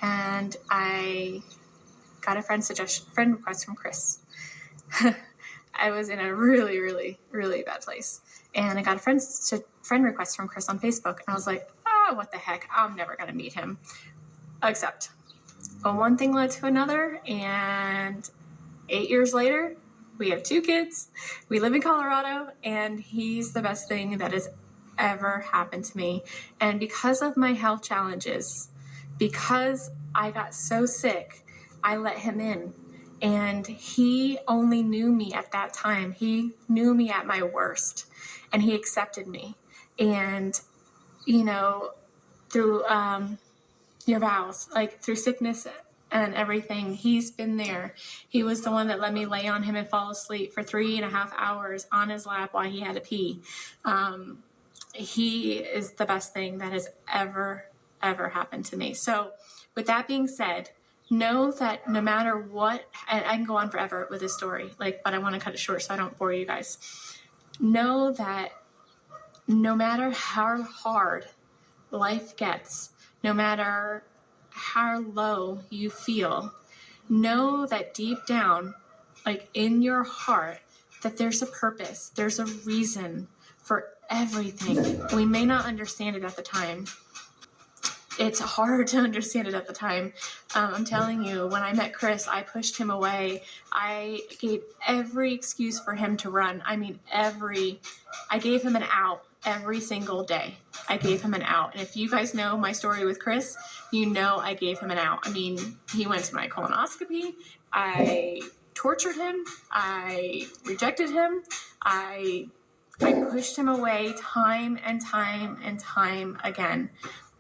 and I got a friend request from Chris. I was in a really, really, really bad place. And I got a friend request from Chris on Facebook. And I was like, what the heck? I'm never going to meet him. Except, one thing led to another. And 8 years later, we have 2 kids. We live in Colorado. And he's the best thing that has ever happened to me. And because of my health challenges, because I got so sick, I let him in. And he only knew me at that time. He knew me at my worst, and he accepted me. And, through your vows, like through sickness and everything, he's been there. He was the one that let me lay on him and fall asleep for 3.5 hours on his lap while he had to pee. He is the best thing that has ever happened to me. So with that being said, know that no matter what, and I can go on forever with this story, but I want to cut it short so I don't bore you guys. Know that no matter how hard life gets, no matter how low you feel, know that deep down, in your heart, that there's a purpose, there's a reason for everything. We may not understand it at the time. It's hard to understand it at the time. I'm telling you, when I met Chris, I pushed him away. I gave every excuse for him to run. I gave him an out every single day. I gave him an out. And if you guys know my story with Chris, you know I gave him an out. He went to my colonoscopy. I tortured him. I rejected him. I pushed him away time and time and time again.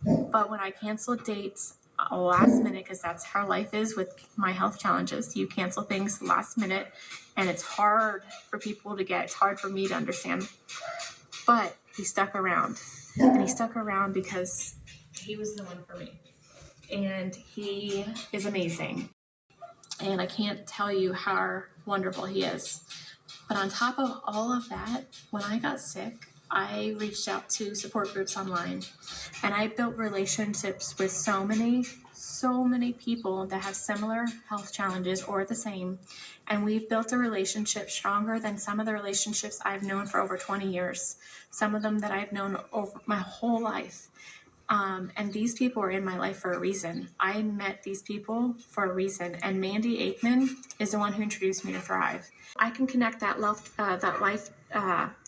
But when I canceled dates last minute, because that's how life is with my health challenges, you cancel things last minute, and it's hard for people to get. It's hard for me to understand. But he stuck around, and he stuck around because he was the one for me. And he is amazing. And I can't tell you how wonderful he is. But on top of all of that, when I got sick, I reached out to support groups online, and I built relationships with so many people that have similar health challenges or the same. And we've built a relationship stronger than some of the relationships I've known for over 20 years, some of them that I've known over my whole life. And these people are in my life for a reason. I met these people for a reason. And Mandy Aikman is the one who introduced me to Thrive. I can connect that life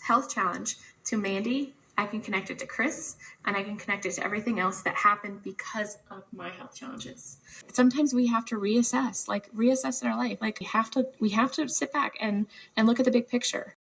health challenge to Mandy. I can connect it to Chris, and I can connect it to everything else that happened because of my health challenges. Sometimes we have to reassess in our life. We have to sit back and look at the big picture.